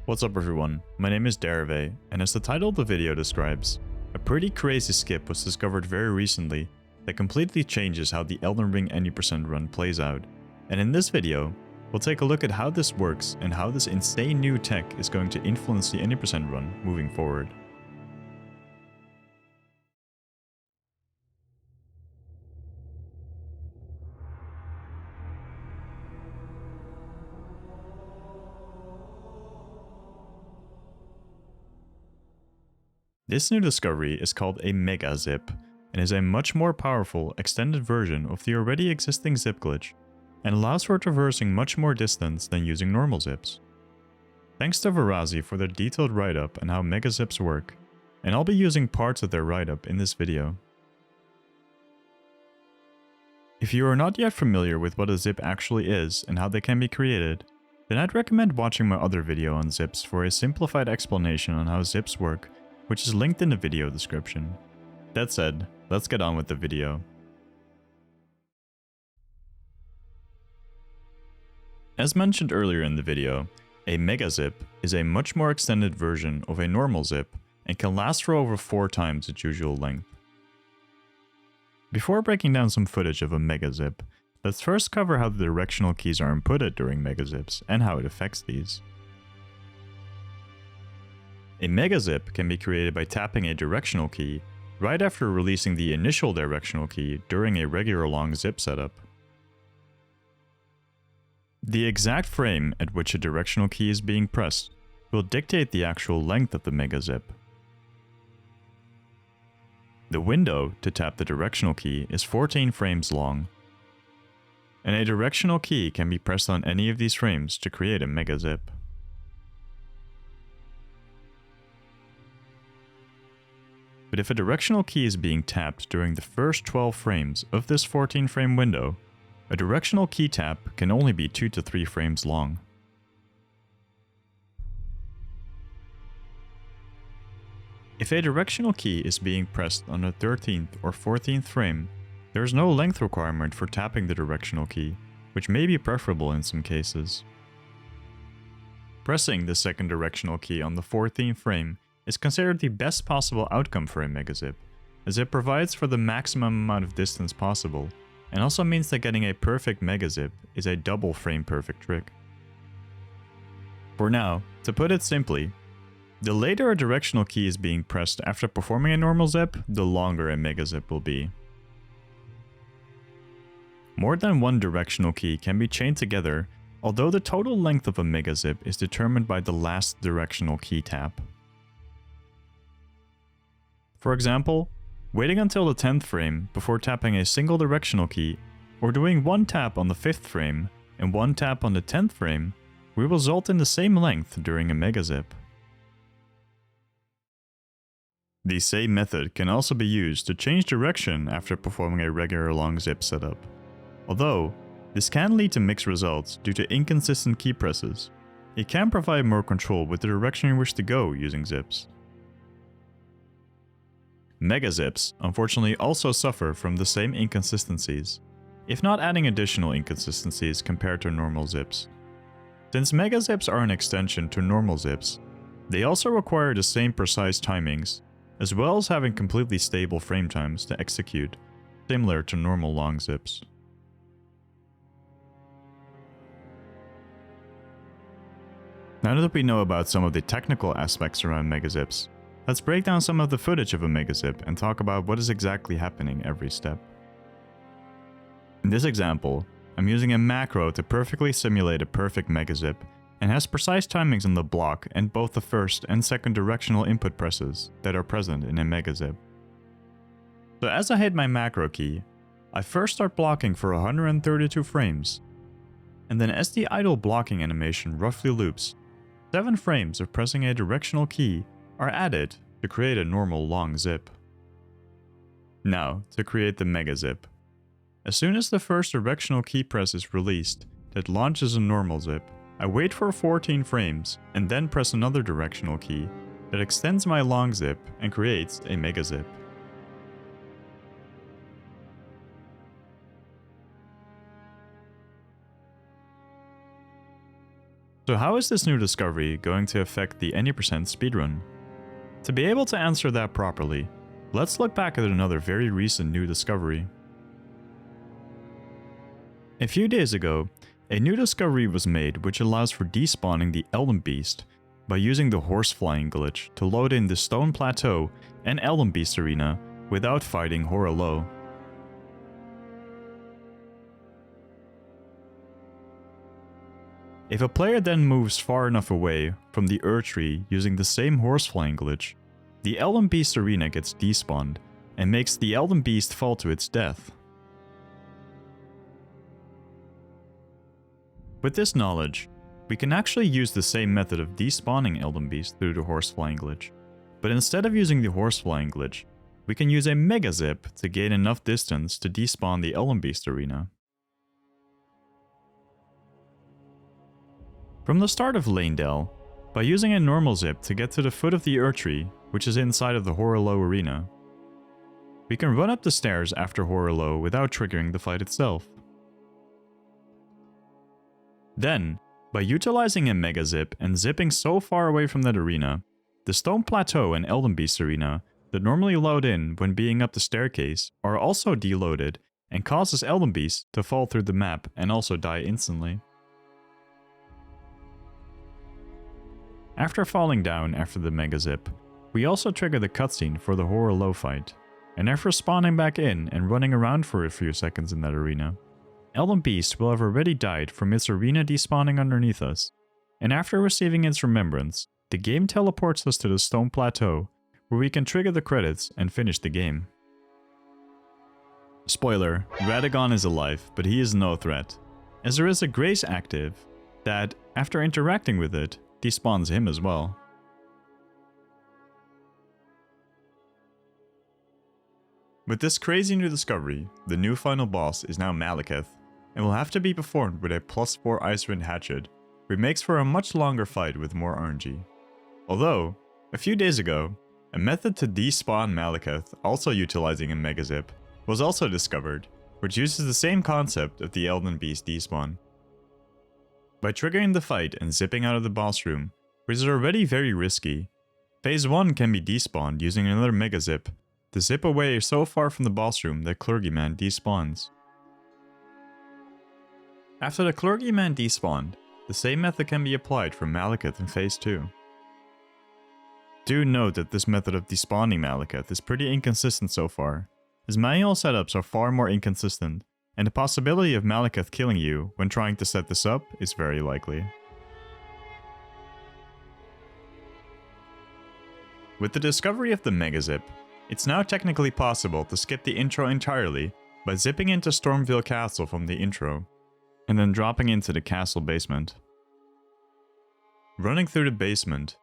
What's up everyone, my name is Daravae, and as the title of the video describes, a pretty crazy skip was discovered very recently that completely changes how the Elden Ring Any Speedrun plays out. And in this video, we'll take a look at how this works and how this insane new tech is going to influence the Any Speedrun moving forward. This new discovery is called a Mega Zip, and is a much more powerful, extended version of the already existing zip glitch, and allows for traversing much more distance than using normal zips. Thanks to ViRazY for their detailed write-up on how Mega Zips work, and I'll be using parts of their write-up in this video. If you are not yet familiar with what a zip actually is and how they can be created, then I'd recommend watching my other video on zips for a simplified explanation on how zips work, which is linked in the video description. That said, let's get on with the video. As mentioned earlier in the video, a Mega Zip is a much more extended version of a normal zip and can last for over 4 times its usual length. Before breaking down some footage of a Mega Zip, let's first cover how the directional keys are inputted during Mega Zips and how it affects these. A Mega Zip can be created by tapping a directional key right after releasing the initial directional key during a regular long zip setup. The exact frame at which a directional key is being pressed will dictate the actual length of the Mega Zip. The window to tap the directional key is 14 frames long, and a directional key can be pressed on any of these frames to create a Mega Zip. But if a directional key is being tapped during the first 12 frames of this 14 frame window, a directional key tap can only be 2 to 3 frames long. If a directional key is being pressed on the 13th or 14th frame, there is no length requirement for tapping the directional key, which may be preferable in some cases. Pressing the second directional key on the 14th frame is considered the best possible outcome for a Mega Zip, as it provides for the maximum amount of distance possible, and also means that getting a perfect Mega Zip is a double frame perfect trick. For now, to put it simply, the later a directional key is being pressed after performing a normal zip, the longer a Mega Zip will be. More than one directional key can be chained together, although the total length of a Mega Zip is determined by the last directional key tap. For example, waiting until the 10th frame before tapping a single directional key, or doing one tap on the 5th frame and one tap on the 10th frame, will result in the same length during a Mega Zip. The same method can also be used to change direction after performing a regular long zip setup, although this can lead to mixed results due to inconsistent key presses. It can provide more control with the direction you wish to go using zips. Mega Zips, unfortunately, also suffer from the same inconsistencies, if not adding additional inconsistencies compared to normal zips. Since Mega Zips are an extension to normal zips, they also require the same precise timings, as well as having completely stable frame times to execute, similar to normal long zips. Now that we know about some of the technical aspects around Mega Zips, let's break down some of the footage of a Mega Zip and talk about what is exactly happening every step. In this example, I'm using a macro to perfectly simulate a perfect Mega Zip, and has precise timings on the block and both the first and second directional input presses that are present in a Mega Zip. So as I hit my macro key, I first start blocking for 132 frames, and then as the idle blocking animation roughly loops, 7 frames of pressing a directional key are added to create a normal long zip. Now, to create the Mega Zip. As soon as the first directional key press is released that launches a normal zip, I wait for 14 frames and then press another directional key that extends my long zip and creates a Mega Zip. So how is this new discovery going to affect the Any speedrun? To be able to answer that properly, let's look back at another very recent new discovery. A few days ago, a new discovery was made which allows for despawning the Elden Beast by using the horse flying glitch to load in the Stone Plateau and Elden Beast Arena without fighting Horror Low. If a player then moves far enough away from the Tree using the same horse flying glitch, the Elden Beast Arena gets despawned and makes the Elden Beast fall to its death. With this knowledge, we can actually use the same method of despawning Elden Beast through the horse flying glitch, but instead of using the horse flying glitch, we can use a Mega Zip to gain enough distance to despawn the Elden Beast Arena. From the start of Lanedale, by using a normal zip to get to the foot of the Tree, which is inside of the Horror Low Arena, we can run up the stairs after Horror Low without triggering the fight itself. Then, by utilizing a Mega Zip and zipping so far away from that arena, the Stone Plateau and Elden Beast Arena that normally load in when being up the staircase are also deloaded and causes Elden Beast to fall through the map and also die instantly. After falling down after the Mega Zip, we also trigger the cutscene for the Horror Low fight, and after spawning back in and running around for a few seconds in that arena, Elden Beast will have already died from its arena despawning underneath us, and after receiving its remembrance, the game teleports us to the Stone Plateau, where we can trigger the credits and finish the game. Spoiler, Radagon is alive, but he is no threat, as there is a Grace active that, after interacting with it, despawns him as well. With this crazy new discovery, the new final boss is now Maliketh, and will have to be performed with a +4 Icewind Hatchet, which makes for a much longer fight with more RNG. Although, a few days ago, a method to despawn Maliketh, also utilizing a Mega Zip, was also discovered, which uses the same concept of the Elden Beast despawn. By triggering the fight and zipping out of the boss room, which is already very risky, Phase 1 can be despawned using another Mega Zip to zip away so far from the boss room that Clergyman despawns. After the Clergyman despawned, the same method can be applied for Maliketh in Phase 2. Do note that this method of despawning Maliketh is pretty inconsistent so far, as manual setups are far more inconsistent, and the possibility of Maliketh killing you when trying to set this up is very likely. With the discovery of the Mega Zip, it's now technically possible to skip the intro entirely by zipping into Stormville Castle from the intro, and then dropping into the castle basement. Running through the basement,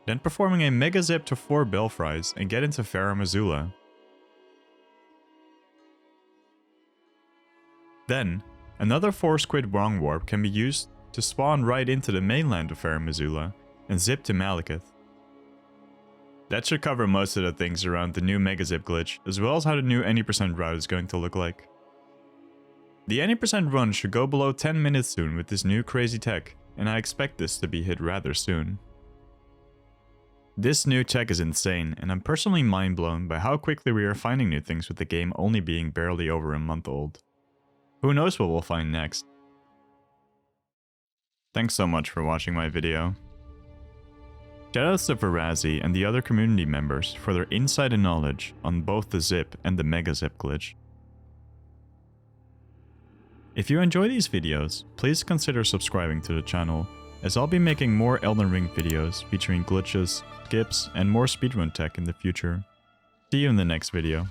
then performing a Mega Zip to 4 Belfries and get into Farum Azula. Then, another 4 Squid Wrong Warp can be used to spawn right into the mainland of Farum Azula and zip to Maliketh. That should cover most of the things around the new Mega Zip glitch, as well as how the new Any route is going to look like. The Any run should go below 10 minutes soon with this new crazy tech, and I expect this to be hit rather soon. This new tech is insane, and I'm personally mind blown by how quickly we are finding new things with the game only being barely over a month old. Who knows what we'll find next? Thanks so much for watching my video. Shoutouts to ViRazY and the other community members for their insight and knowledge on both the Zip and the Mega Zip glitch. If you enjoy these videos, please consider subscribing to the channel, as I'll be making more Elden Ring videos featuring glitches, skips, and more speedrun tech in the future. See you in the next video.